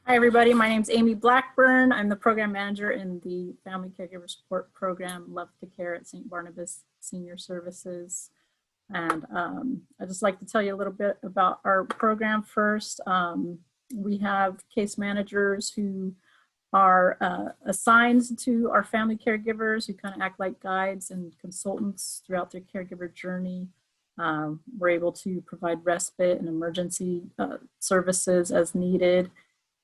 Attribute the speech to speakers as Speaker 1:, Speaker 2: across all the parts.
Speaker 1: Hi, everybody. My name is Amy Blackburn. I'm the program manager in the Family Caregiver Support Program, Love to Care at St. Barnabas Senior Services. And I'd just like to tell you a little bit about our program first. We have case managers who are assigned to our family caregivers who kind of act like guides and consultants throughout their caregiver journey. We're able to provide respite and emergency services as needed,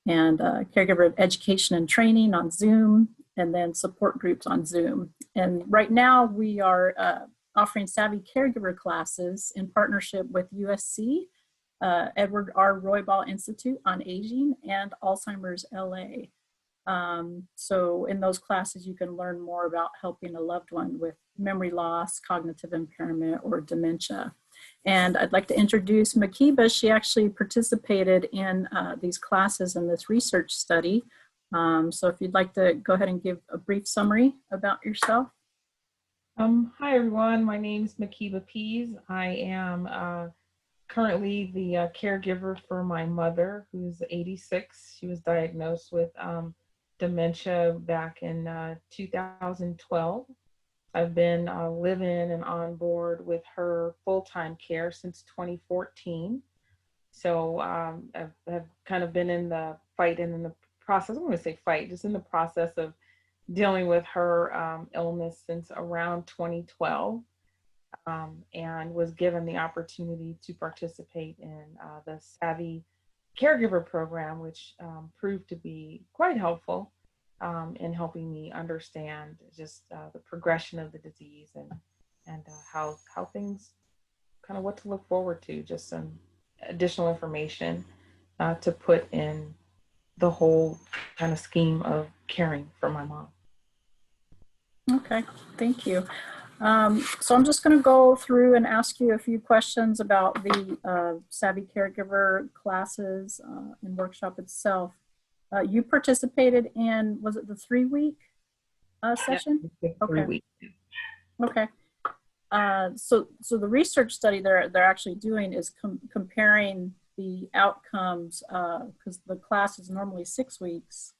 Speaker 1: and caregiver education and training on Zoom, and then support groups on Zoom. And right now we are offering Savvy Caregiver classes in partnership with USC, Edward R. Roybal Institute on Aging, and Alzheimer's LA. So in those classes, you can learn more about helping a loved one with memory loss, cognitive impairment, or dementia. And I'd like to introduce Makeba. She actually participated in these classes in this research study. So if you'd like to go ahead and give a brief summary about yourself.
Speaker 2: Hi, everyone. My name is Makeba Pease. I am currently the caregiver for my mother, who's 86. She was diagnosed with dementia back in 2012. I've been living and on board with her full-time care since 2014. So I've kind of been in the fight and in the process, I'm going to say fight, just in the process of dealing with her illness since around 2012, and was given the opportunity to participate in the Savvy Caregiver program, which proved to be quite helpful in helping me understand just the progression of the disease and how things, kind of what to look forward to, just some additional information to put in the whole kind of scheme of caring for my mom.
Speaker 1: Okay, thank you. So I'm just going to go through and ask you a few questions about the Savvy Caregiver classes and workshop itself. You participated in, was it the 3-week session?
Speaker 2: Yeah, 3 weeks.
Speaker 1: Okay. So the research study they're actually doing is comparing the outcomes, because the class is normally 6 weeks.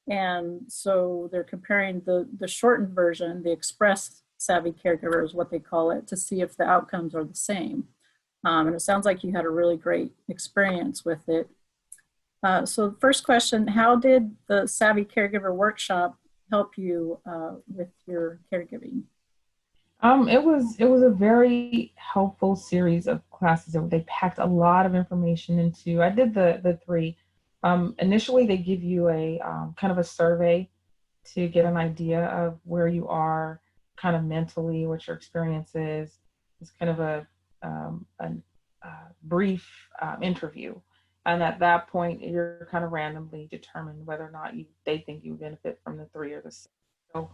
Speaker 1: And so they're comparing the shortened version, the express Savvy Caregiver is what they call it, to see if the outcomes are the same. And it sounds like you had a really great experience with it. So the first question, how did the Savvy Caregiver workshop help you with your caregiving?
Speaker 2: It was a very helpful series of classes. They packed a lot of information into. I did the 3. Initially, they give you a kind of a survey to get an idea of where you are, kind of mentally, what your experience is. It's kind of a brief interview, and at that point, you're kind of randomly determined whether or not they think you benefit from the 3 or the 6. So,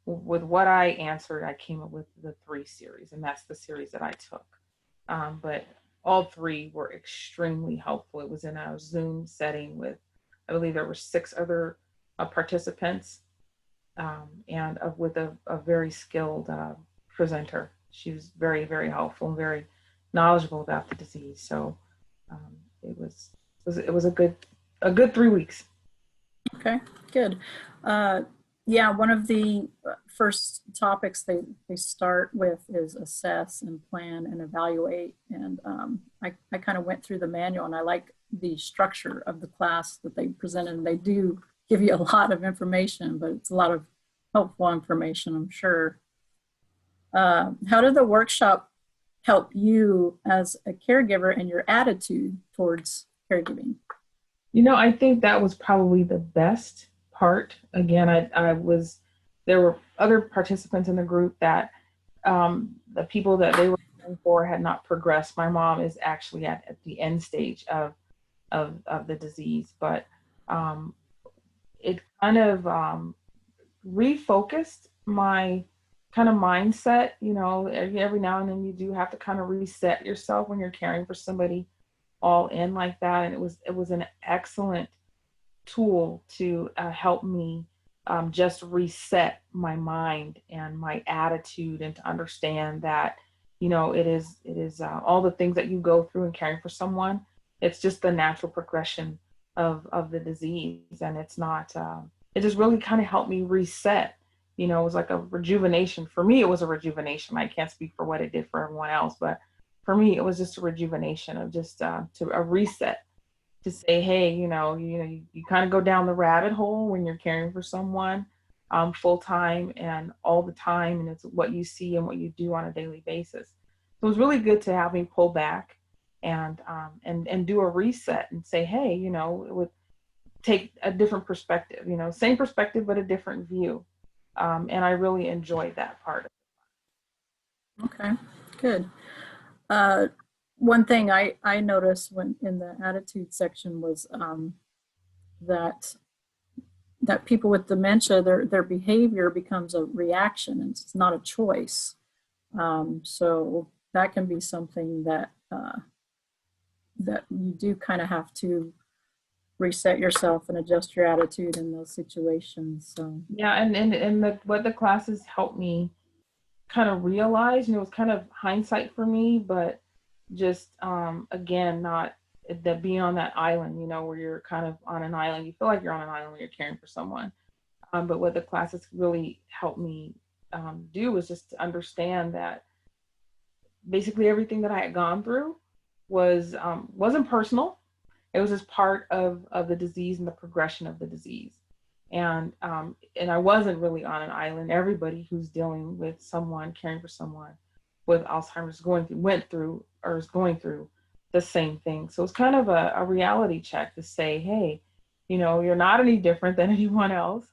Speaker 2: with what I answered, I came up with the 3 series, and that's the series that I took. But all 3 were extremely helpful. It was in a Zoom setting with, I believe there were 6 other participants, and with a very skilled presenter. She was very, very helpful and very knowledgeable about the disease. So it was a good 3 weeks.
Speaker 1: Okay, good. Yeah, one of the first topics they start with is assess and plan and evaluate. And I kind of went through the manual, and I like the structure of the class that they presented. And they do give you a lot of information, but it's a lot of helpful information, I'm sure. How did the workshop help you as a caregiver and your attitude towards caregiving?
Speaker 2: I think that was probably the best part. Again, there were other participants in the group that the people that they were looking for had not progressed. My mom is actually at the end stage of the disease, but it kind of refocused my kind of mindset. Every now and then you do have to kind of reset yourself when you're caring for somebody all in like that. And it was an excellent tool to help me just reset my mind and my attitude, and to understand that, it is all the things that you go through in caring for someone. It's just the natural progression of the disease. And it's not, it just really kind of helped me reset. You know, it was like a rejuvenation. For me, it was a rejuvenation. I can't speak for what it did for everyone else, but for me, it was just a rejuvenation of just to a reset to say, hey, you kind of go down the rabbit hole when you're caring for someone full time and all the time, and it's what you see and what you do on a daily basis. So it was really good to have me pull back and do a reset and say, hey, it would take a different perspective, same perspective but a different view, and I really enjoyed that part.
Speaker 1: Okay, good. One thing I noticed when in the attitude section was that people with dementia, their behavior becomes a reaction and it's not a choice. So that can be something that that you do kind of have to reset yourself and adjust your attitude in those situations. So
Speaker 2: yeah, what the classes helped me kind of realize, it was kind of hindsight for me, but just again, not that being on that island, where you're kind of on an island. You feel like you're on an island when you're caring for someone. But what the classes really helped me do was just to understand that basically everything that I had gone through wasn't personal. It was just part of the disease and the progression of the disease. And I wasn't really on an island. Everybody who's dealing with someone, caring for someone with Alzheimer's went through or is going through the same thing. So it's kind of a reality check to say, hey, you're not any different than anyone else.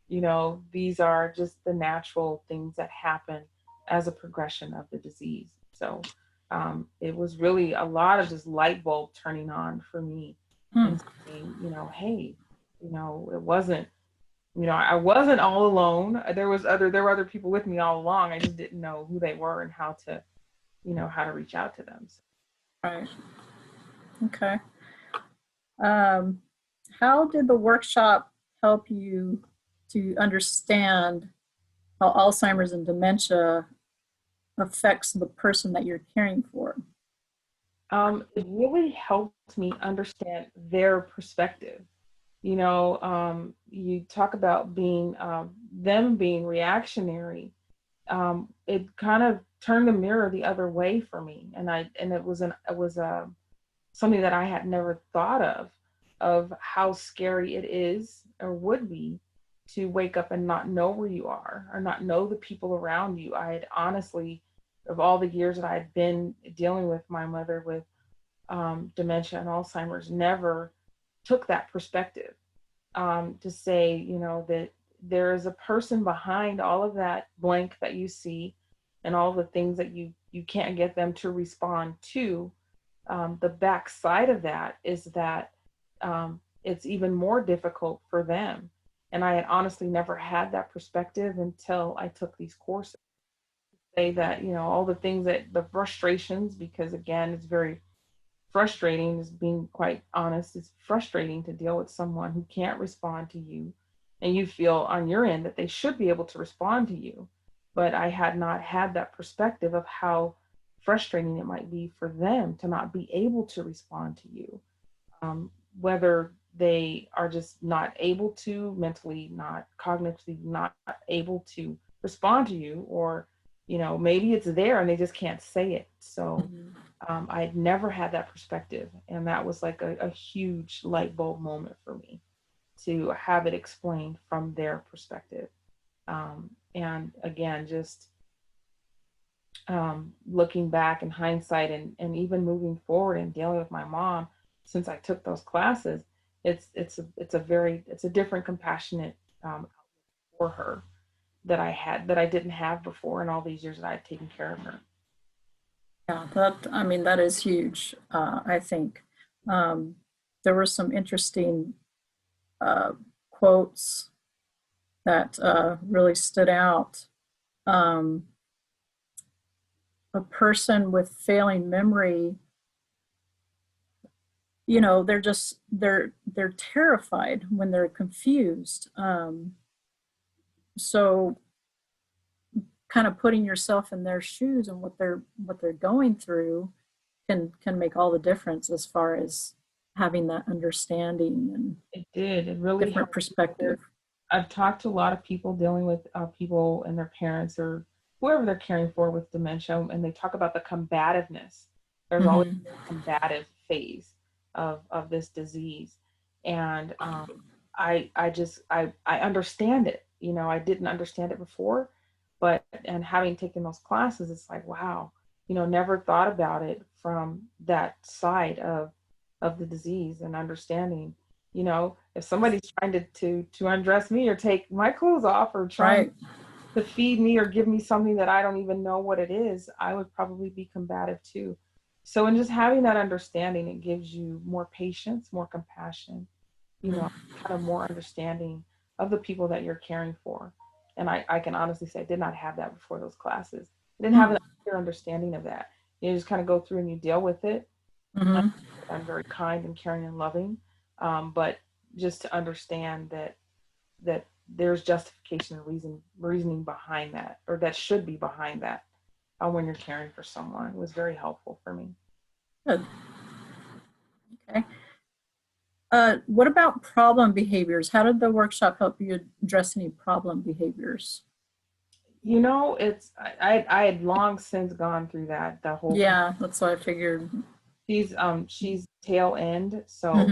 Speaker 2: These are just the natural things that happen as a progression of the disease. So it was really a lot of just light bulb turning on for me and saying, hey, it wasn't, I wasn't all alone. There were other people with me all along. I just didn't know who they were and how to reach out to them. So.
Speaker 1: right, okay. How did the workshop help you to understand how Alzheimer's and dementia affects the person that you're caring for?
Speaker 2: It really helped me understand their perspective. You talk about them being reactionary. It kind of turned the mirror the other way for me, and it was something that I had never thought of how scary it is or would be to wake up and not know where you are or not know the people around you. I had honestly, of all the years that I had been dealing with my mother with dementia and Alzheimer's, never took that perspective to say, that there is a person behind all of that blank that you see and all the things that you can't get them to respond to. The backside of that is that it's even more difficult for them. And I had honestly never had that perspective until I took these courses. Say that, all the things the frustrations, because again, it's very frustrating, is being quite honest, it's frustrating to deal with someone who can't respond to you. And you feel on your end that they should be able to respond to you. But I had not had that perspective of how frustrating it might be for them to not be able to respond to you. Whether they are just not able to, mentally, not cognitively, not able to respond to you, or, maybe it's there and they just can't say it. So I had never had that perspective. And that was like a huge light bulb moment for me to have it explained from their perspective. And again, just looking back in hindsight and even moving forward and dealing with my mom, since I took those classes, it's a different compassionate for her that I didn't have before in all these years that I had taken care of her.
Speaker 1: Yeah, that is huge. I think there were some interesting quotes that really stood out. A person with failing memory, they're terrified when they're confused. So kind of putting yourself in their shoes and what they're going through can make all the difference as far as having that understanding and
Speaker 2: It did. It really
Speaker 1: different
Speaker 2: helped.
Speaker 1: perspective.
Speaker 2: I've talked to a lot of people dealing with people and their parents or whoever they're caring for with dementia, and they talk about the combativeness. There's always a combative phase of this disease, and I understand it. You know, I didn't understand it before, but and having taken those classes, it's like, wow, you know, never thought about it from that side of the disease and understanding. You know, if somebody's trying to undress me or take my clothes off or trying to feed me or give me something that I don't even know what it is, I would probably be combative too. So in just having that understanding, it gives you more patience, more compassion, you know, kind of more understanding of the people that you're caring for. And I can honestly say I did not have that before those classes. I didn't have a clear understanding of that. You just kind of go through and you deal with it. I'm very kind and caring and loving. But just to understand that there's justification and reasoning behind that, or that should be behind that, when you're caring for someone, was very helpful for me.
Speaker 1: Good. Okay. What about problem behaviors? How did the workshop help you address any problem behaviors?
Speaker 2: You know, I had long since gone through that. The whole
Speaker 1: That's what I figured.
Speaker 2: She's tail end, so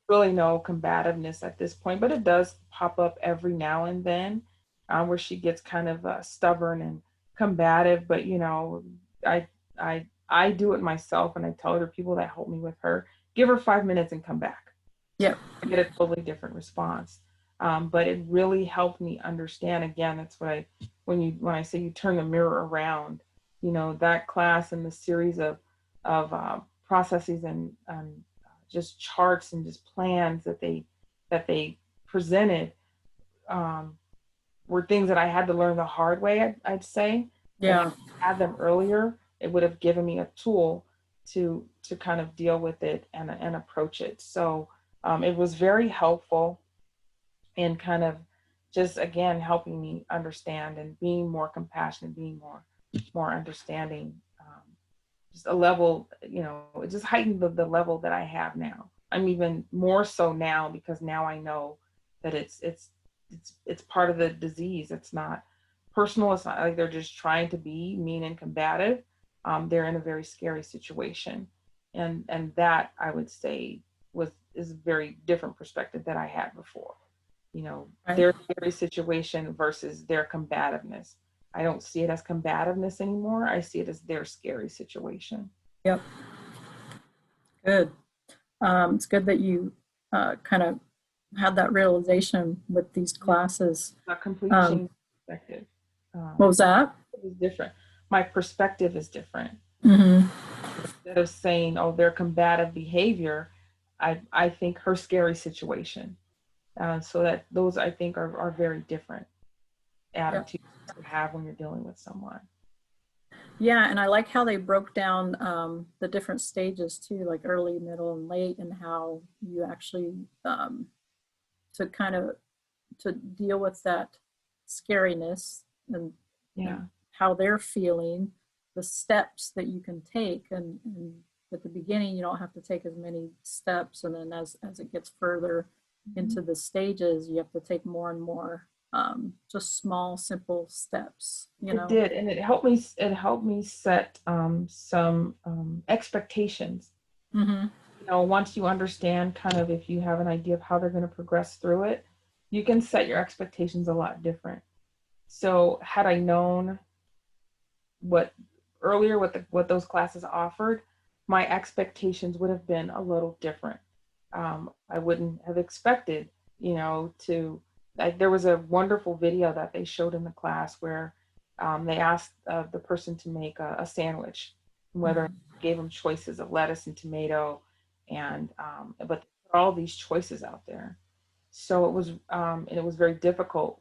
Speaker 2: really no combativeness at this point, but it does pop up every now and then, where she gets kind of stubborn and combative. But you know, I do it myself, and I tell other people that help me with her, give her 5 minutes and come back.
Speaker 1: Yep.
Speaker 2: I get a totally different response. But it really helped me understand. Again, that's what when I say you turn the mirror around, you know, that class and the series of processes and just charts and just plans that they presented, were things that I had to learn the hard way, I'd say.
Speaker 1: Yeah.
Speaker 2: If I had them earlier, it would have given me a tool to kind of deal with it and approach it. So it was very helpful in kind of just, again, helping me understand and being more compassionate, being more understanding. Just a level, you know, it just heightened the level that I have now. I'm even more so now because now I know that it's part of the disease. It's not personal. It's not like they're just trying to be mean and combative. They're in a very scary situation, and that, I would say, is a very different perspective that I had before. You know, their scary situation versus their combativeness. I don't see it as combativeness anymore. I see it as their scary situation.
Speaker 1: Yep. Good. It's good that you kind of had that realization with these classes.
Speaker 2: A complete change perspective.
Speaker 1: What was that?
Speaker 2: It was different. My perspective is different. Instead of saying, "Oh, their combative behavior," I think her scary situation. So that those, I think, are very different attitudes to have when you're dealing with someone.
Speaker 1: Yeah, and I like how they broke down the different stages too, like early, middle, and late, and how you actually to deal with that scariness and how they're feeling, the steps that you can take, and at the beginning you don't have to take as many steps, and then as it gets further into the stages, you have to take more and more just small, simple steps.
Speaker 2: It did, and it helped me. It helped me set some expectations. You know, once you understand, kind of, if you have an idea of how they're going to progress through it, you can set your expectations a lot different. So, had I known what those classes offered, my expectations would have been a little different. I wouldn't have expected, you know, there was a wonderful video that they showed in the class where they asked the person to make a sandwich, whether gave them choices of lettuce and tomato, and but all these choices out there. So it was very difficult.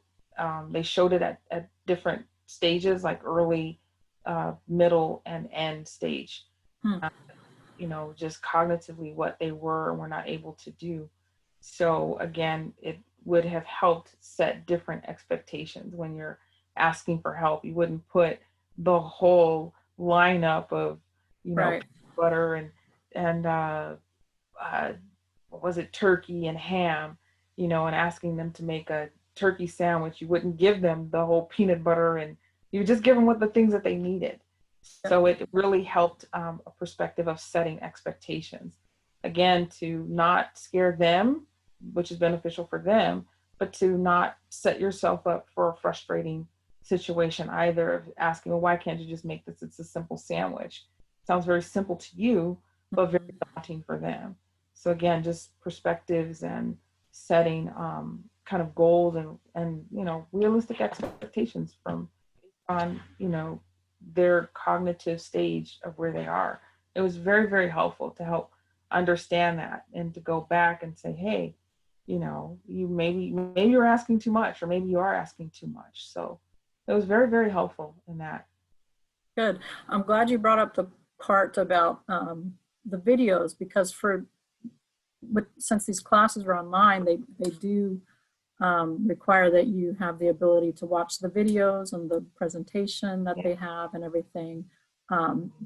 Speaker 2: They showed it at different stages, like early, middle, and end stage. You know, just cognitively what they were and were not able to do. So again, it would have helped set different expectations when you're asking for help. You wouldn't put the whole lineup of, you know, butter and was it turkey and ham, and asking them to make a turkey sandwich. You wouldn't give them the whole peanut butter, and you would just give them what the things that they needed. So it really helped a perspective of setting expectations. Again, to not scare them, which is beneficial for them, but to not set yourself up for a frustrating situation either, of asking, well, why can't you just make this? It's a simple sandwich. Sounds very simple to you, but very daunting for them. So again, just perspectives and setting kind of goals and realistic expectations from on their cognitive stage of where they are. It was very, very helpful to help understand that and to go back and say, hey, you maybe you're asking too much, or maybe you are asking too much. So it was very, very helpful in that.
Speaker 1: Good. I'm glad you brought up the part about the videos, because since these classes are online, they do require that you have the ability to watch the videos and the presentation that they have and everything.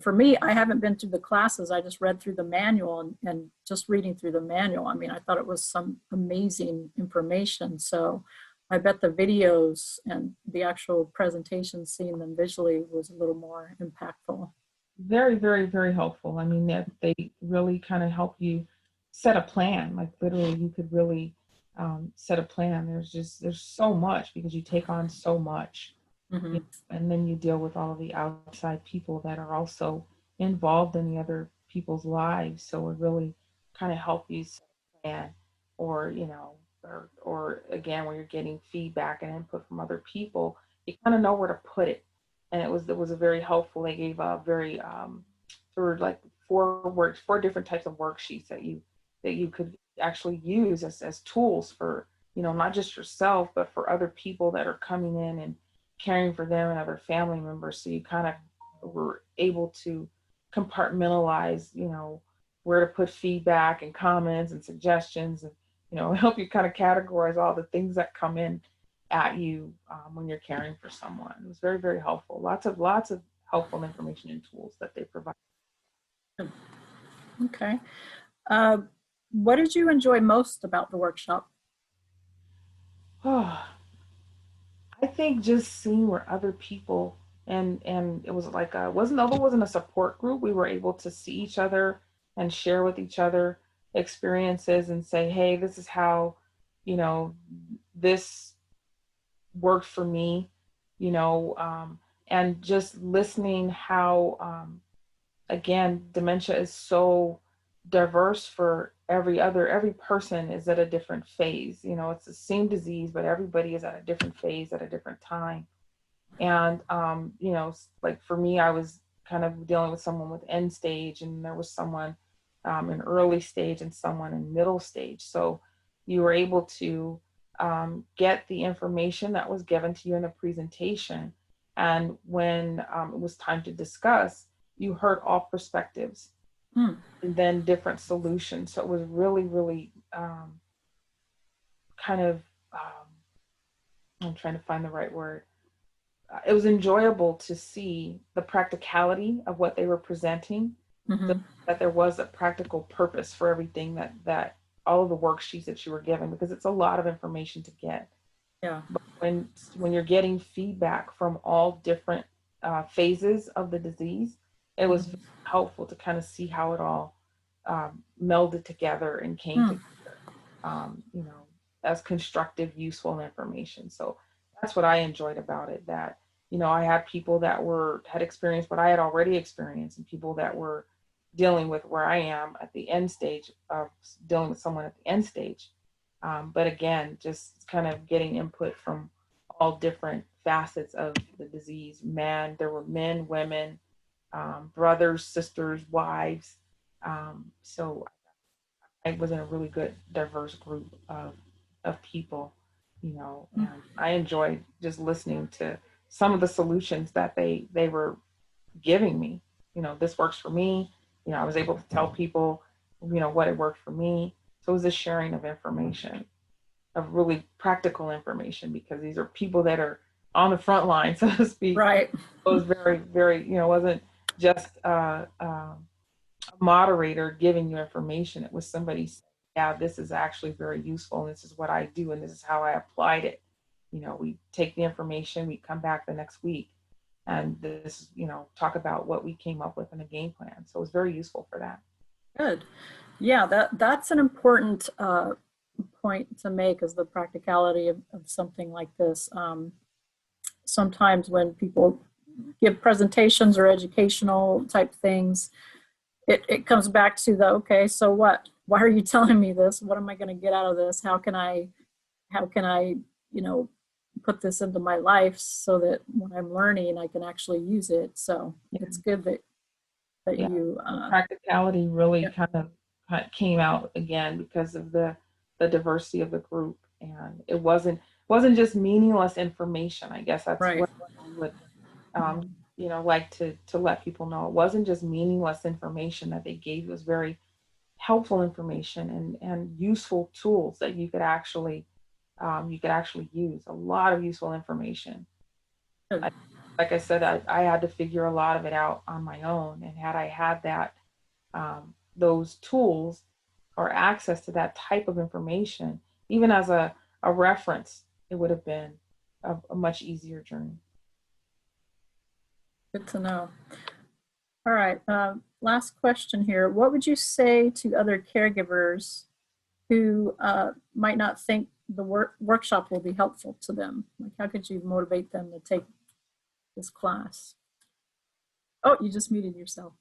Speaker 1: For me, I haven't been through the classes. I just read through the manual, and just reading through the manual, I mean, I thought it was some amazing information. So I bet the videos and the actual presentation, seeing them visually, was a little more impactful.
Speaker 2: Very, very, very helpful. I mean, they really kind of help you set a plan. Like literally, you could really set a plan. There's so much, because you take on so much.
Speaker 1: Mm-hmm.
Speaker 2: And then you deal with all of the outside people that are also involved in the other people's lives. So it really kind of help you plan, or or again, when you're getting feedback and input from other people, you kind of know where to put it. And it was a very helpful. They gave a very there were like four different types of worksheets that you could actually use as tools for not just yourself, but for other people that are coming in and caring for them and other family members. So you kind of were able to compartmentalize, where to put feedback and comments and suggestions, and help you kind of categorize all the things that come in at you when you're caring for someone. It was very, very helpful. Lots of helpful information and tools that they provide.
Speaker 1: Okay. What did you enjoy most about the workshop?
Speaker 2: Oh, I think just seeing where other people, and it was like although it wasn't a support group, we were able to see each other and share with each other experiences and say, hey, this is how this worked for me, and just listening how again, dementia is so diverse. For every person is at a different phase. It's the same disease, but everybody is at a different phase at a different time. And like for me, I was kind of dealing with someone with end stage, and there was someone in early stage and someone in middle stage. So you were able to get the information that was given to you in the presentation, and when it was time to discuss, you heard all perspectives and then different solutions. So it was really, really kind of, I'm trying to find the right word. It was enjoyable to see the practicality of what they were presenting, that there was a practical purpose for everything that all of the worksheets that you were given, because it's a lot of information to get.
Speaker 1: Yeah.
Speaker 2: But when you're getting feedback from all different phases of the disease, it was helpful to kind of see how it all melded together and came together, as constructive, useful information. So that's what I enjoyed about it, that, I had people that had experienced what I had already experienced, and people that were dealing with where I am at the end stage of dealing with someone at the end stage. But again, just kind of getting input from all different facets of the disease. There were men, women, brothers, sisters, wives. So I was in a really good, diverse group of people, and I enjoyed just listening to some of the solutions that they were giving me. This works for me. I was able to tell people, what had worked for me. So it was a sharing of information, of really practical information, because these are people that are on the front line, so to speak.
Speaker 1: Right.
Speaker 2: It was very, very, wasn't just a moderator giving you information. It was somebody saying, yeah, this is actually very useful. And this is what I do. And this is how I applied it. We take the information, we come back the next week and this, talk about what we came up with in a game plan. So it was very useful for that.
Speaker 1: Good. Yeah, that's an important point to make, is the practicality of something like this. Sometimes when people give presentations or educational type things, it comes back to okay, so what? Why are you telling me this? What am I going to get out of this? How can I, put this into my life so that when I'm learning, I can actually use it. So it's good that you
Speaker 2: practicality really kind of came out again because of the diversity of the group, and it wasn't just meaningless information. I guess that's
Speaker 1: right.
Speaker 2: what I would like to let people know. It wasn't just meaningless information that they gave. It was very helpful information and useful tools that you could actually use. A lot of useful information. Like I said, I had to figure a lot of it out on my own, and had I had that those tools or access to that type of information, even as a reference, it would have been a much easier journey.
Speaker 1: Good to know. All right, last question here. What would you say to other caregivers who might not think the workshop will be helpful to them? Like, how could you motivate them to take this class? Oh, you just muted yourself.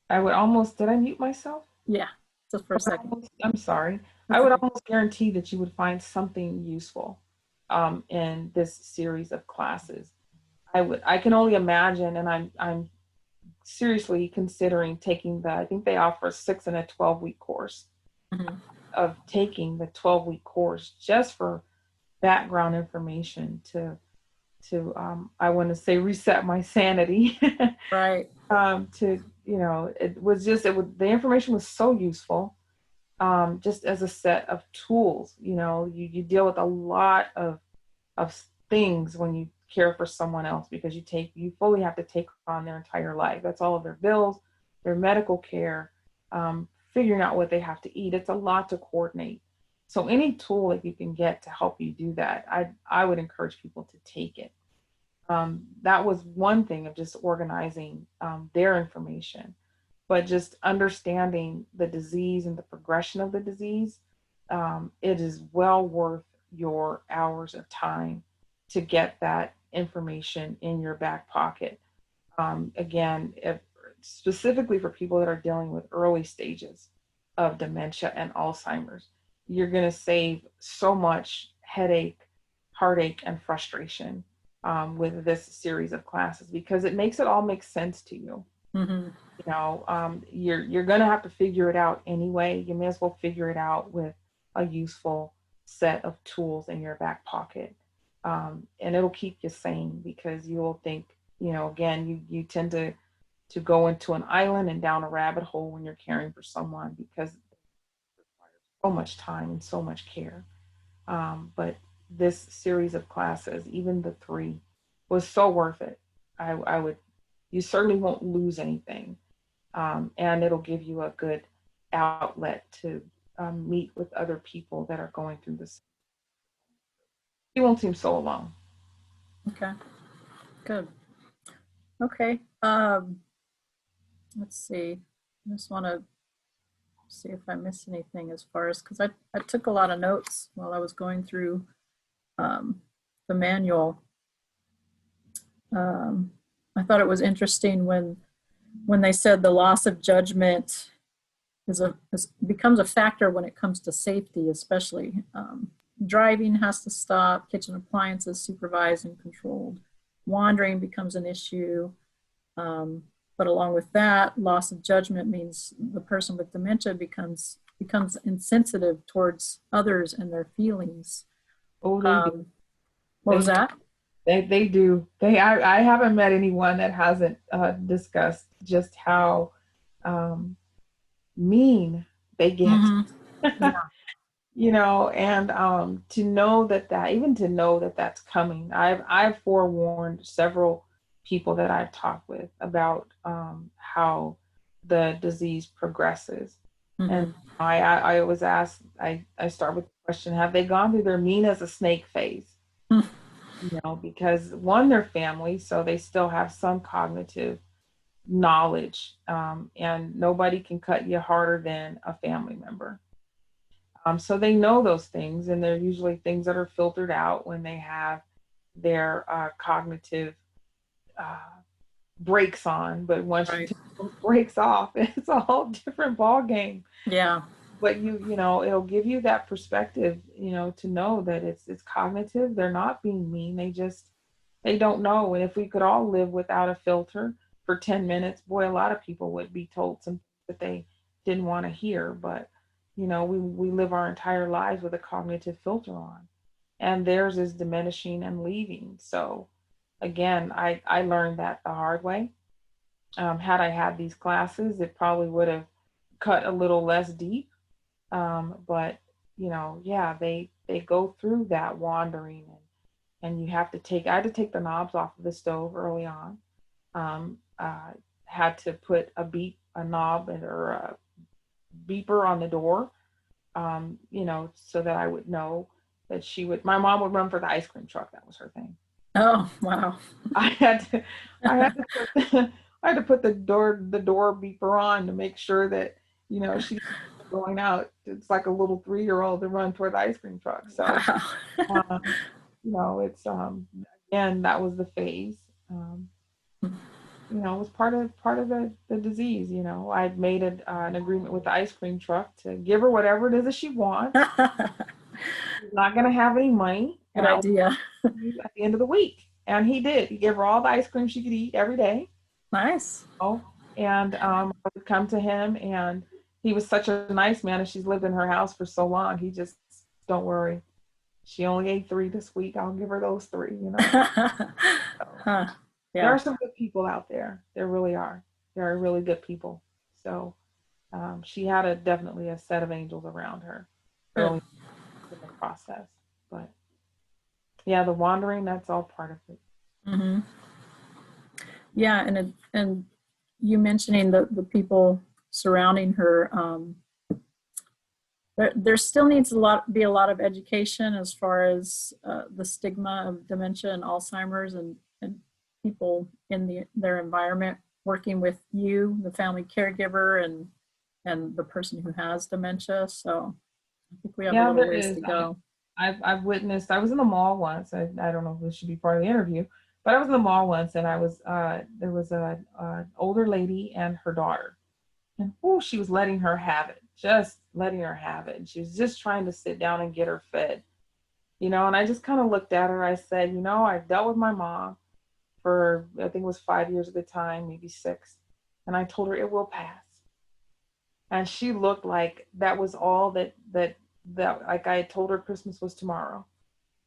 Speaker 2: I would almost, did I mute myself?
Speaker 1: Yeah, just for a second.
Speaker 2: I'm sorry.
Speaker 1: That's
Speaker 2: I would
Speaker 1: okay.
Speaker 2: almost guarantee that you would find something useful in this series of classes. I can only imagine, and I'm seriously considering taking I think they offer a 6 and a 12-week course, of taking the 12-week course just for background information to I want to say reset my sanity.
Speaker 1: Right.
Speaker 2: The information was so useful, just as a set of tools. You deal with a lot of things when you care for someone else, because you fully have to take on their entire life. That's all of their bills, their medical care, figuring out what they have to eat. It's a lot to coordinate. So any tool that you can get to help you do that, I would encourage people to take it. That was one thing of just organizing their information, but just understanding the disease and the progression of the disease. It is well worth your hours of time to get that information in your back pocket. Again, specifically for people that are dealing with early stages of dementia and Alzheimer's, you're going to save so much headache, heartache, and frustration with this series of classes, because it makes it all make sense to you. You're going to have to figure it out anyway. You may as well figure it out with a useful set of tools in your back pocket. And it'll keep you sane, because you will think, again, you tend to go into an island and down a rabbit hole when you're caring for someone, because it requires so much time and so much care. But this series of classes, even the 3, was so worth it. You certainly won't lose anything. And it'll give you a good outlet to meet with other people that are going through this. You won't seem so alone.
Speaker 1: Okay, good. Okay, let's see. I just want to see if I missed anything as far as, because I took a lot of notes while I was going through the manual. I thought it was interesting when they said the loss of judgment becomes a factor when it comes to safety, especially. Driving has to stop, kitchen appliances supervised and controlled. Wandering becomes an issue. But along with that, loss of judgment means the person with dementia becomes insensitive towards others and their feelings.
Speaker 2: Oh, they do.
Speaker 1: What was that?
Speaker 2: They do. I haven't met anyone that hasn't discussed just how mean they get.
Speaker 1: Yeah.
Speaker 2: And to know that that's coming. I've forewarned several people that I've talked with about how the disease progresses.
Speaker 1: Mm-hmm.
Speaker 2: And I always ask, I start with the question, have they gone through their mean as a snake phase? You know, because one, they're family, so they still have some cognitive knowledge, and nobody can cut you harder than a family member. So they know those things, and they're usually things that are filtered out when they have their cognitive uh, brakes on. But once you
Speaker 1: Right.
Speaker 2: take those brakes off, it's a whole different ball game.
Speaker 1: Yeah.
Speaker 2: But you know, it'll give you that perspective, you know, to know that it's cognitive. They're not being mean. They don't know. And if we could all live without a filter for 10 minutes, boy, a lot of people would be told something that they didn't want to hear. But, you know, we live our entire lives with a cognitive filter on, and theirs is diminishing and leaving. So again, I learned that the hard way. Had I had these classes, it probably would have cut a little less deep. But, you know, yeah, they go through that wandering, and you have to I had to take the knobs off of the stove early on. Had to put a knob or a beeper on the door, you know, so that I would know that my mom would run for the ice cream truck. That was her thing.
Speaker 1: Oh, wow.
Speaker 2: I had to I had to put the door beeper on to make sure that, you know, she's going out. It's like a little 3-year-old to run toward the ice cream truck. So,
Speaker 1: Wow.
Speaker 2: you know, it's again, that was the phase. You know, it was part of the disease. You know, I'd made an agreement with the ice cream truck to give her whatever it is that she wants. She's not going to have any money.
Speaker 1: Good idea.
Speaker 2: At the end of the week. And he did. He gave her all the ice cream she could eat every day.
Speaker 1: Nice.
Speaker 2: Oh, and I would come to him, and he was such a nice man, and she's lived in her house for so long. He just, don't worry. She only ate 3 this week. I'll give her those 3, you know.
Speaker 1: Huh. Yeah.
Speaker 2: There are some good people out there. There really are. There are really good people. So she had definitely a set of angels around her early in the process. But yeah, the wandering, that's all part of it.
Speaker 1: Mm-hmm. Yeah, and you mentioning the people surrounding her, there still needs be a lot of education as far as the stigma of dementia and Alzheimer's, and people in their environment working with you, the family caregiver, and the person who has dementia. So I think we have a little ways to go.
Speaker 2: I've witnessed. I was in the mall once. I don't know if this should be part of the interview, but I was in the mall once, and there was a older lady and her daughter, and she was letting her have it, just letting her have it. And she was just trying to sit down and get her fed, you know. And I just kind of looked at her. I said, you know, I dealt with my mom for, I think it was 5 years at the time, maybe 6, and I told her it will pass. And she looked like that was all that like I had told her Christmas was tomorrow.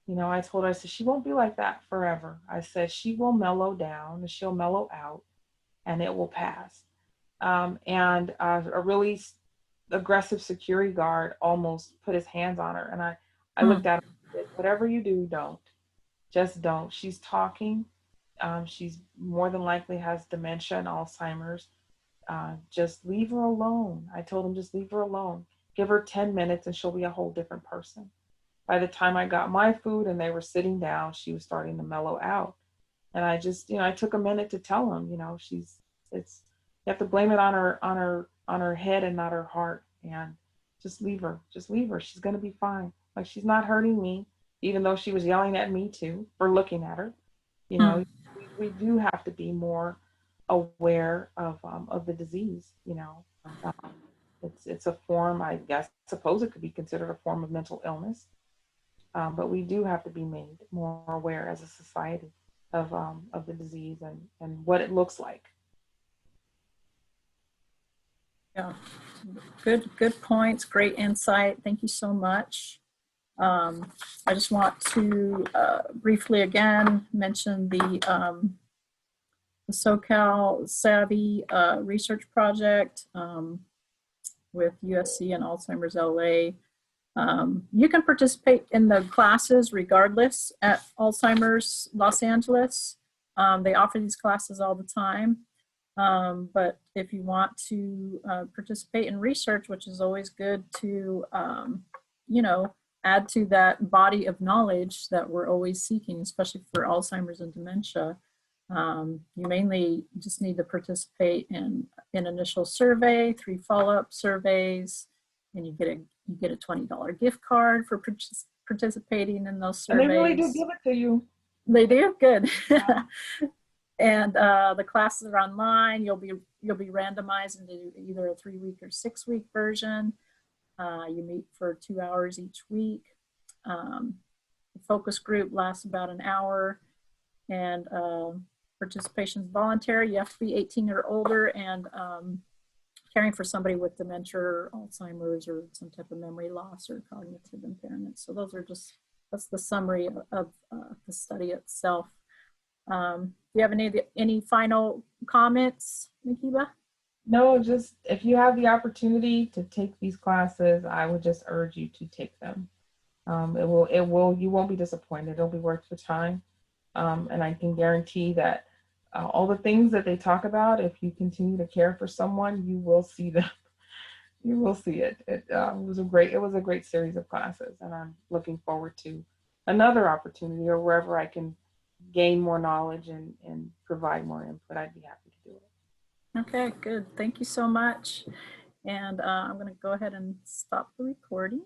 Speaker 2: You know, I told her, I said, she won't be like that forever. I said, she will mellow down and she'll mellow out and it will pass. And a really aggressive security guard almost put his hands on her. And I looked at her and said, whatever you do, don't. Just don't. She's talking. She's more than likely has dementia and Alzheimer's. Just leave her alone. I told him, just leave her alone. Give her 10 minutes and she'll be a whole different person. By the time I got my food and they were sitting down, she was starting to mellow out. And I just, you know, I took a minute to tell them, you know, you have to blame it on her head and not her heart. And just leave her. She's going to be fine. Like, she's not hurting me, even though she was yelling at me too for looking at her. You know, we do have to be more aware of the disease, you know. It's a form, I suppose it could be considered a form of mental illness. But we do have to be made more aware as a society of the disease and what it looks like.
Speaker 1: Yeah, good points, great insight. Thank you so much. I just want to briefly again mention the So Cal Savvy research project with USC and Alzheimer's LA. You can participate in the classes regardless at Alzheimer's Los Angeles. They offer these classes all the time. But if you want to participate in research, which is always good to, you know, add to that body of knowledge that we're always seeking, especially for Alzheimer's and dementia, you mainly just need to participate in an initial survey, 3 follow-up surveys, and you get a $20 gift card for participating in those surveys.
Speaker 2: And they really do give it to you.
Speaker 1: They do? Good.
Speaker 2: Yeah.
Speaker 1: And the classes are online. You'll be randomized into either a 3-week or 6-week version. You meet for 2 hours each week. The focus group lasts about an hour, and participation is voluntary. You have to be 18 or older and caring for somebody with dementia or Alzheimer's or some type of memory loss or cognitive impairment. So that's the summary of the study itself. Do you have any final comments, Makeba?
Speaker 2: No, just if you have the opportunity to take these classes, I would just urge you to take them. You won't be disappointed. It'll be worth your time. And I can guarantee that all the things that they talk about, if you continue to care for someone, you will see them. You will see it. It was a great series of classes, and I'm looking forward to another opportunity or wherever I can gain more knowledge and provide more input. I'd be happy to do it.
Speaker 1: Okay, good. Thank you so much. And I'm going to go ahead and stop the recording.